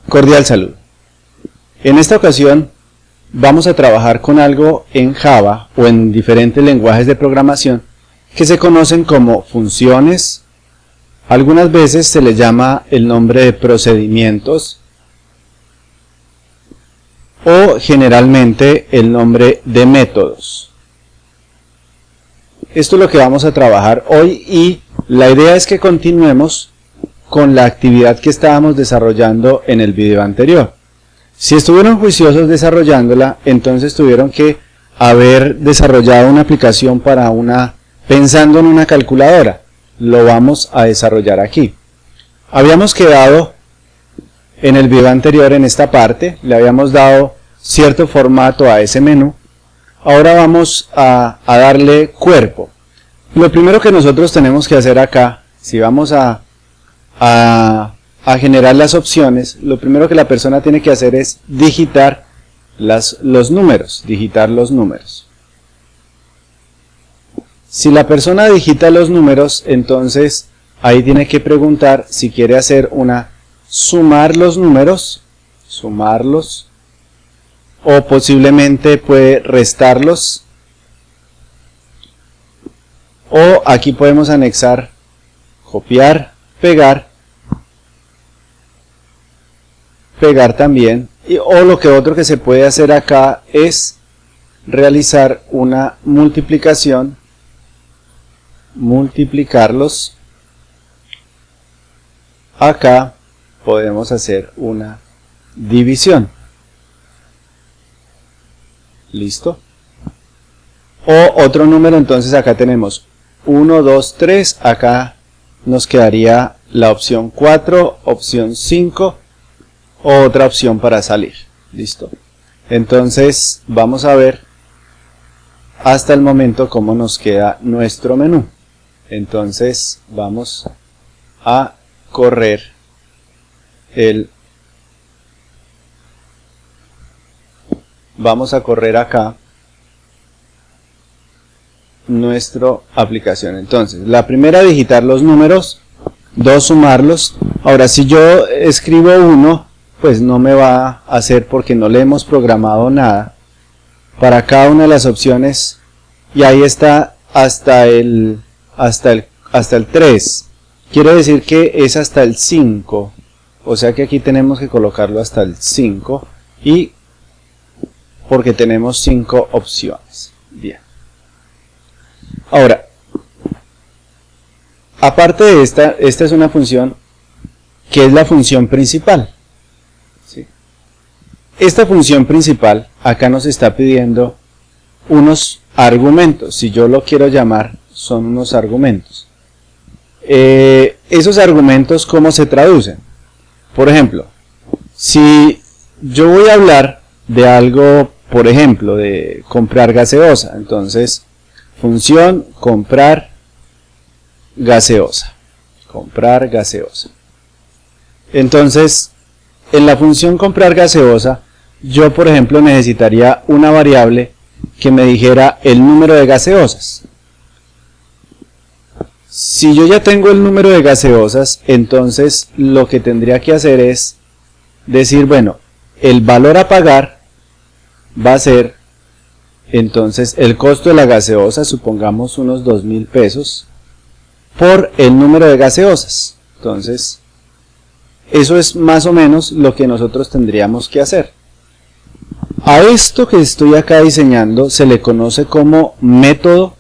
Cordial saludo. En esta ocasión vamos a trabajar con algo en Java o en diferentes lenguajes de programación que se conocen como funciones. Algunas veces se les llama el nombre de procedimientos o generalmente el nombre de métodos. Esto es lo que vamos a trabajar hoy y la idea es que continuemos con la actividad que estábamos desarrollando en el video anterior. Si estuvieron juiciosos desarrollándola, entonces tuvieron que haber desarrollado una aplicación para pensando en una calculadora. Lo vamos a desarrollar aquí. Habíamos quedado en el video anterior en esta parte, le habíamos dado cierto formato a ese menú. Ahora vamos a darle cuerpo. Lo primero que nosotros tenemos que hacer acá, si vamos a generar las opciones, lo primero que la persona tiene que hacer es digitar los números. Si la persona digita los números, entonces ahí tiene que preguntar si quiere hacer sumar los números, o posiblemente puede restarlos, o aquí podemos anexar, copiar, pegar también, o lo que otro que se puede hacer acá es realizar una multiplicación, multiplicarlos. Acá podemos hacer una división. Listo. O otro número, entonces acá tenemos 1, 2, 3, acá nos quedaría la opción 4, opción 5, o otra opción para salir. Listo. Entonces vamos a ver hasta el momento cómo nos queda nuestro menú. Entonces vamos a correr acá nuestra aplicación. Entonces, la primera, digitar los números, 2, sumarlos. Ahora, si yo escribo 1, pues no me va a hacer porque no le hemos programado nada para cada una de las opciones, y ahí está hasta el 3. Quiere decir que es hasta el 5, o sea que aquí tenemos que colocarlo hasta el 5, y porque tenemos 5 opciones. Bien. Ahora, aparte de esta es una función que es la función principal. ¿Sí? Esta función principal acá nos está pidiendo unos argumentos. Si yo lo quiero llamar, son unos argumentos. Esos argumentos, ¿cómo se traducen? Por ejemplo, si yo voy a hablar de algo, por ejemplo, de comprar gaseosa, entonces función comprar gaseosa. Entonces, en la función comprar gaseosa, yo por ejemplo necesitaría una variable que me dijera el número de gaseosas. Si yo ya tengo el número de gaseosas, entonces lo que tendría que hacer es decir, bueno, el valor a pagar va a ser entonces el costo de la gaseosa, supongamos unos 2.000 pesos, por el número de gaseosas. Entonces, eso es más o menos lo que nosotros tendríamos que hacer. A esto que estoy acá diseñando se le conoce como método.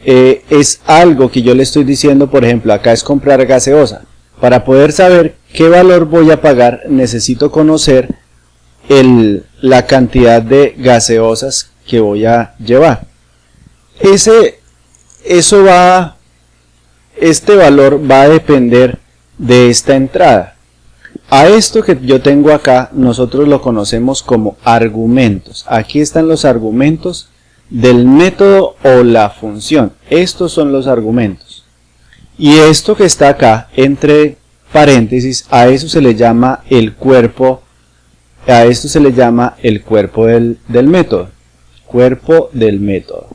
Es algo que yo le estoy diciendo, por ejemplo, acá es comprar gaseosa. Para poder saber qué valor voy a pagar, necesito conocer la cantidad de gaseosas que voy a llevar. Este valor va a depender de esta entrada. A esto que yo tengo acá, nosotros lo conocemos como argumentos. Aquí están los argumentos del método o la función. Estos son los argumentos. Y esto que está acá, entre paréntesis, a eso se le llama el cuerpo. A esto se le llama el cuerpo del método. Cuerpo del método.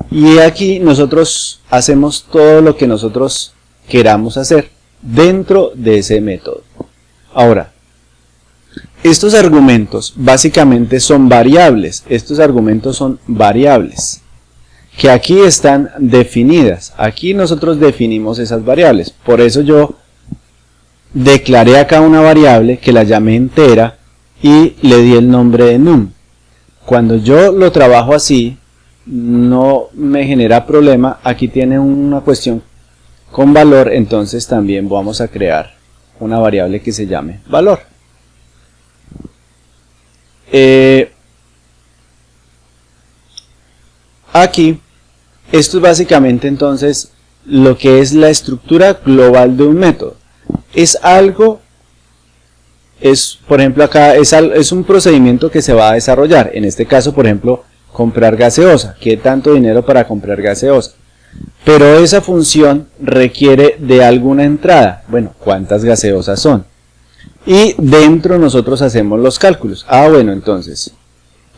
Y aquí nosotros hacemos todo lo que nosotros queramos hacer dentro de ese método. Ahora, estos argumentos básicamente son variables. Estos argumentos son variables que aquí están definidas. Aquí nosotros definimos esas variables. Por eso yo declaré acá una variable que la llamé entera y le di el nombre de num. Cuando yo lo trabajo así, no me genera problema. Aquí tiene una cuestión con valor, entonces también vamos a crear una variable que se llame valor. Aquí, esto es básicamente entonces lo que es la estructura global de un método. Es algo, por ejemplo acá, es un procedimiento que se va a desarrollar. En este caso, por ejemplo, comprar gaseosa. ¿Qué tanto dinero para comprar gaseosa? Pero esa función requiere de alguna entrada. Bueno, ¿cuántas gaseosas son? Y dentro nosotros hacemos los cálculos. Bueno, entonces,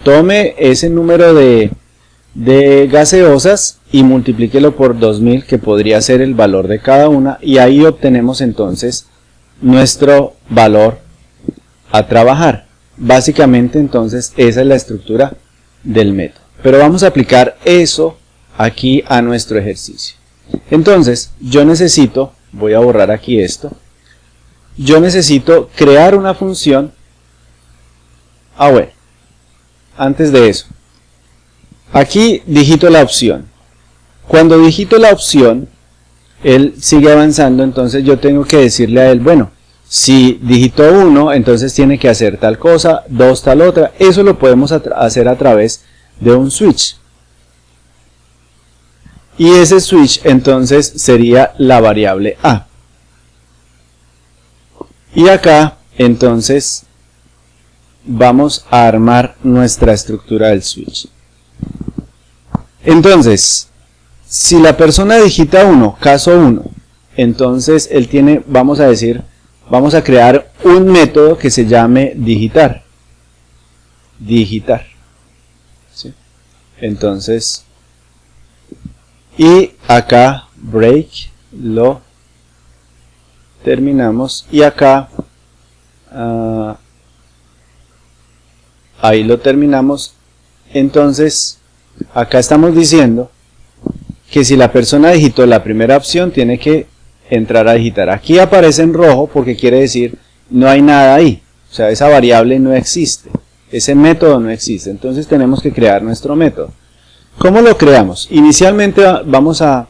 tome ese número de gaseosas y multiplíquelo por 2000, que podría ser el valor de cada una, y ahí obtenemos entonces nuestro valor a trabajar. Básicamente entonces esa es la estructura del método. Pero vamos a aplicar eso aquí a nuestro ejercicio. Entonces yo necesito, voy a borrar aquí esto, yo necesito crear una función. Bueno, antes de eso, aquí digito la opción. Cuando digito la opción, él sigue avanzando, entonces yo tengo que decirle a él, bueno, si digito 1, entonces tiene que hacer tal cosa, 2 tal otra. Eso lo podemos hacer a través de un switch. Y ese switch entonces sería la variable a. Y acá entonces vamos a armar nuestra estructura del switch. Entonces, si la persona digita 1, caso 1, entonces él tiene, vamos a crear un método que se llame digitar. ¿Sí? Entonces, y acá break lo terminamos, y acá ahí lo terminamos. Entonces acá estamos diciendo que si la persona digitó la primera opción, tiene que entrar a digitar. Aquí aparece en rojo porque quiere decir no hay nada ahí, o sea, esa variable no existe, ese método no existe. Entonces tenemos que crear nuestro método. ¿Cómo lo creamos? Inicialmente vamos a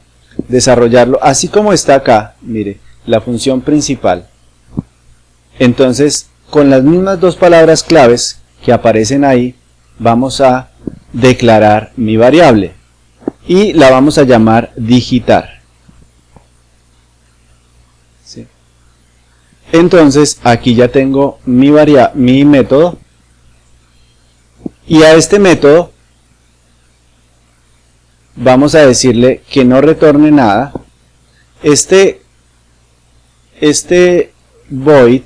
desarrollarlo así como está acá, mire, la función principal. Entonces, con las mismas dos palabras claves que aparecen ahí, vamos a declarar mi variable y la vamos a llamar digitar. ¿Sí? Entonces, aquí ya tengo mi método, y a este método vamos a decirle que no retorne nada. Este void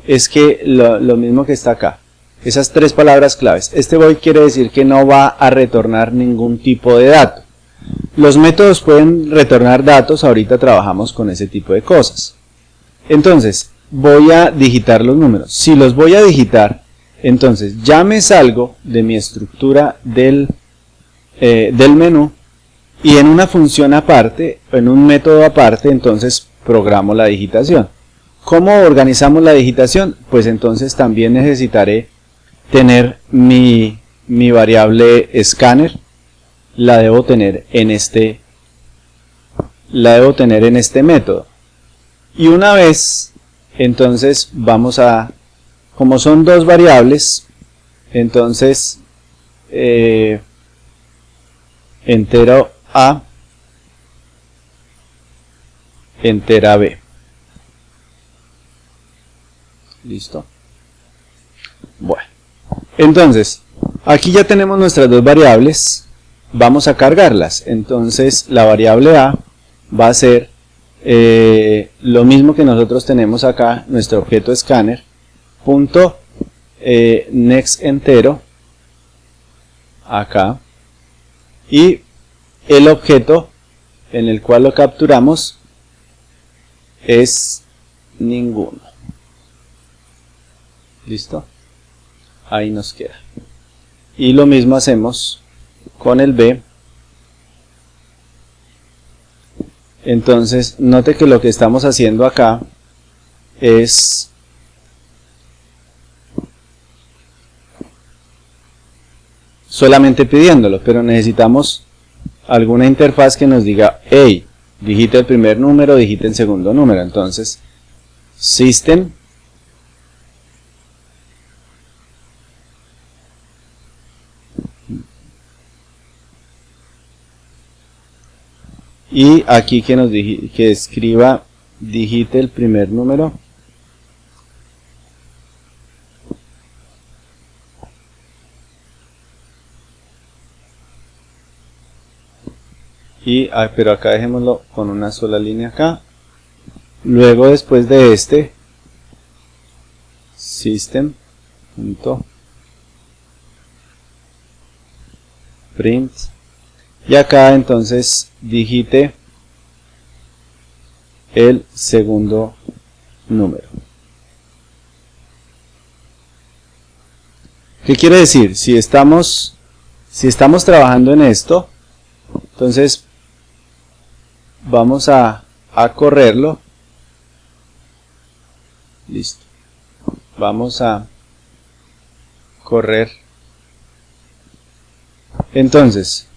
es que lo mismo que está acá, esas tres palabras claves. Este void quiere decir que no va a retornar ningún tipo de dato. Los métodos pueden retornar datos, ahorita trabajamos con ese tipo de cosas. Entonces, voy a digitar los números. Si los voy a digitar, entonces ya me salgo de mi estructura del menú, y en una función aparte, en un método aparte, entonces programo la digitación. ¿Cómo organizamos la digitación? Pues entonces también necesitaré tener mi variable scanner, la debo tener en este método. Y una vez, entonces vamos a, como son dos variables, entonces entero A, entera B. ¿Listo? Bueno, entonces, aquí ya tenemos nuestras dos variables, vamos a cargarlas. Entonces, la variable A va a ser lo mismo que nosotros tenemos acá, nuestro objeto scanner, punto next entero, acá, y el objeto en el cual lo capturamos es ninguno. ¿Listo? Ahí nos queda. Y lo mismo hacemos con el B. Entonces, note que lo que estamos haciendo acá es solamente pidiéndolo, pero necesitamos alguna interfaz que nos diga, hey, digite el primer número, digite el segundo número. Entonces, System y aquí que escriba, digite el primer número y pero acá dejémoslo con una sola línea acá. Luego, después de este, system.print y acá entonces digite el segundo número. ¿Qué quiere decir? Si estamos trabajando en esto, entonces vamos a correrlo. Listo. Vamos a correr. Entonces,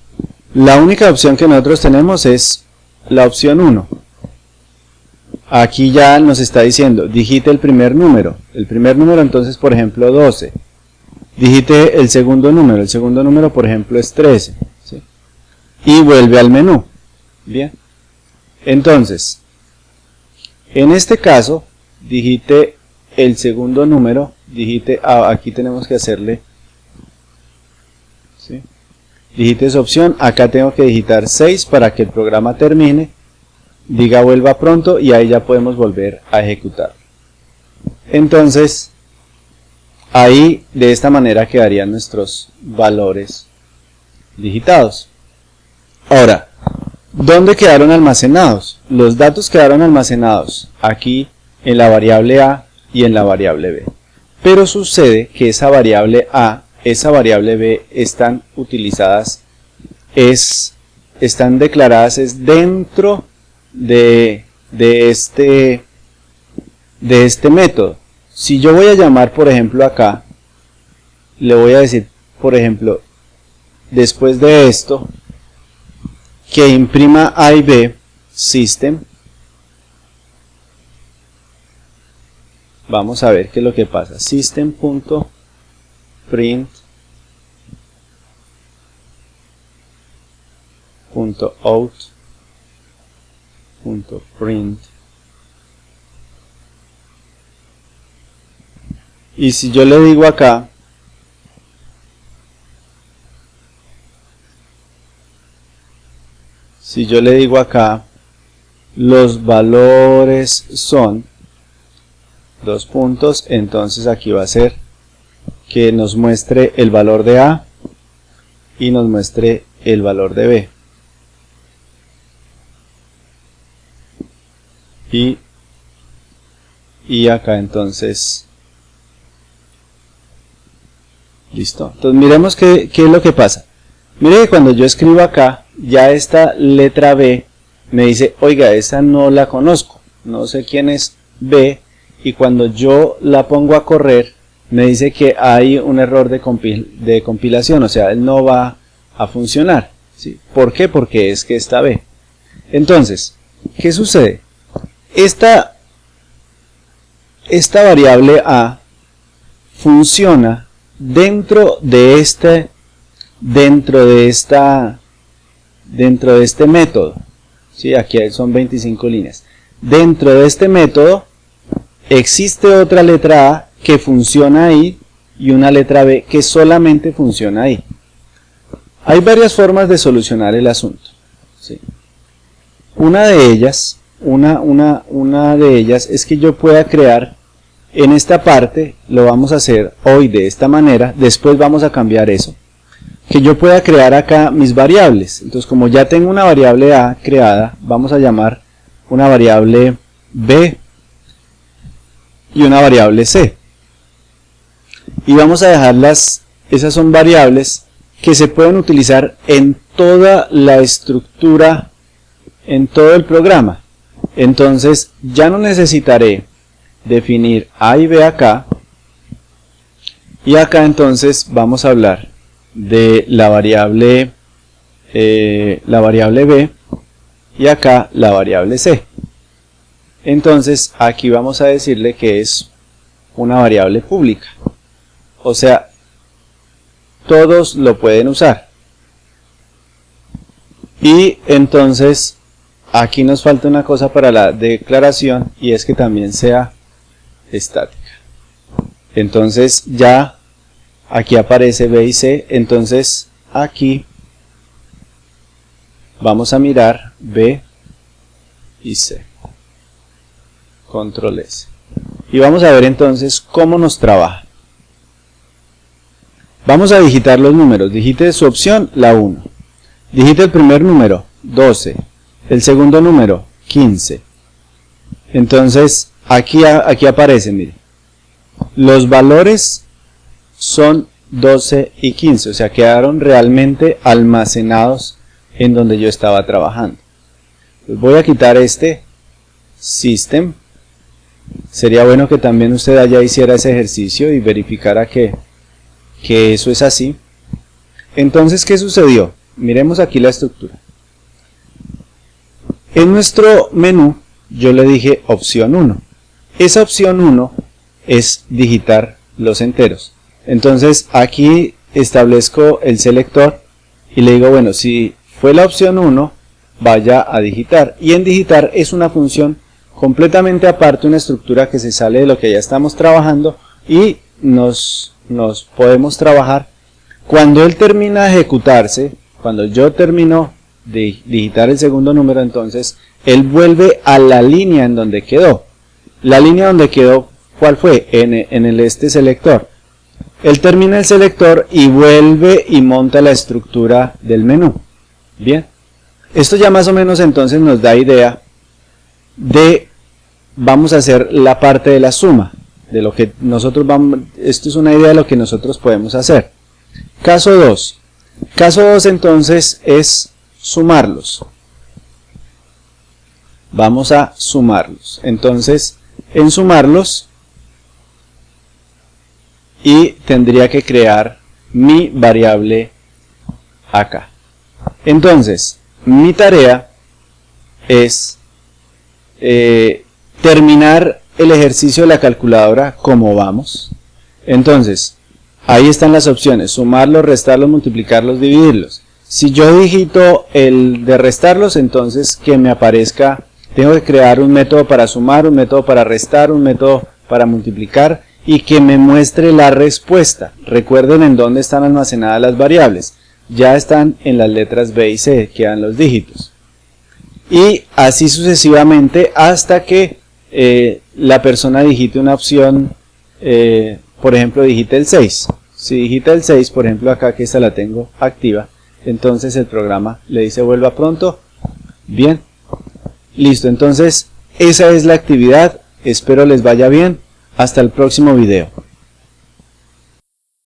la única opción que nosotros tenemos es la opción 1. Aquí ya nos está diciendo, digite el primer número. El primer número, entonces, por ejemplo, 12. Digite el segundo número, por ejemplo, es 13. ¿Sí? Y vuelve al menú. Bien. Entonces, en este caso, digite el segundo número, aquí tenemos que hacerle, ¿sí? Digite esa opción, acá tengo que digitar 6 para que el programa termine, diga vuelva pronto y ahí ya podemos volver a ejecutar. Entonces, ahí de esta manera quedarían nuestros valores digitados. Ahora, ¿dónde quedaron almacenados? Los datos quedaron almacenados aquí en la variable A y en la variable B. Pero sucede que esa variable A, esa variable B están utilizadas, están declaradas dentro de este método. Si yo voy a llamar, por ejemplo, acá, le voy a decir, por ejemplo, después de esto, que imprima A y B, system. Vamos a ver qué es lo que pasa. System.print.out.print. Y si yo le digo acá, los valores son 2 puntos, entonces aquí va a ser que nos muestre el valor de A y nos muestre el valor de B. Y acá entonces, listo. Entonces miremos qué es lo que pasa. Mire que cuando yo escribo acá, ya esta letra B me dice, oiga, esa no la conozco, no sé quién es B, y cuando yo la pongo a correr, me dice que hay un error de compilación, o sea, él no va a funcionar. ¿Sí? ¿Por qué? Porque es que está B. Entonces, ¿qué sucede? Esta variable A funciona dentro de este método. ¿Sí? Aquí son 25 líneas. Dentro de este método existe otra letra A que funciona ahí y una letra B que solamente funciona ahí. Hay varias formas de solucionar el asunto. ¿Sí? Una de ellas es que yo pueda crear en esta parte, lo vamos a hacer hoy de esta manera, después vamos a cambiar eso, que yo pueda crear acá mis variables. Entonces, como ya tengo una variable A creada, vamos a llamar una variable B y una variable C. y vamos a dejarlas, esas son variables que se pueden utilizar en toda la estructura, en todo el programa. Entonces ya no necesitaré definir A y B acá, y acá entonces vamos a hablar de la variable B y acá la variable C. Entonces aquí vamos a decirle que es una variable pública, o sea, todos lo pueden usar. Y entonces aquí nos falta una cosa para la declaración, y es que también sea estática. Entonces ya aquí aparece B y C, entonces aquí vamos a mirar B y C. Control S. Y vamos a ver entonces cómo nos trabaja. Vamos a digitar los números. Digite su opción, la 1. Digite el primer número, 12. El segundo número, 15. Entonces aquí aparece, mire. Los valores son 12 y 15, o sea, quedaron realmente almacenados en donde yo estaba trabajando. Pues voy a quitar este System. Sería bueno que también usted allá hiciera ese ejercicio y verificara que eso es así. Entonces, ¿qué sucedió? Miremos aquí la estructura. En nuestro menú yo le dije opción 1. Esa opción 1 es digitar los enteros. Entonces aquí establezco el selector y le digo, bueno, si fue la opción 1, vaya a digitar. Y en digitar es una función completamente aparte, una estructura que se sale de lo que ya estamos trabajando, y nos podemos trabajar. Cuando él termina de ejecutarse, cuando yo termino de digitar el segundo número, entonces él vuelve a la línea en donde quedó. La línea donde quedó, ¿cuál fue? En el selector. Él termina el selector y vuelve y monta la estructura del menú. Bien, esto ya más o menos entonces nos da idea de, vamos a hacer la parte de la suma, de lo que nosotros vamos, esto es una idea de lo que nosotros podemos hacer. Caso 2. Caso 2 entonces es sumarlos. Vamos a sumarlos. Entonces, en sumarlos, y tendría que crear mi variable acá. Entonces, mi tarea es terminar el ejercicio de la calculadora como vamos. Entonces, ahí están las opciones: sumarlos, restarlos, multiplicarlos, dividirlos. Si yo digito el de restarlos, entonces que me aparezca, tengo que crear un método para sumar, un método para restar, un método para multiplicar, y que me muestre la respuesta. Recuerden en dónde están almacenadas las variables. Ya están en las letras B y C, quedan los dígitos. Y así sucesivamente hasta que la persona digite una opción, por ejemplo, digite el 6. Si digita el 6, por ejemplo acá, que esta la tengo activa, entonces el programa le dice vuelva pronto. Bien, listo. Entonces esa es la actividad. Espero les vaya bien. Hasta el próximo video.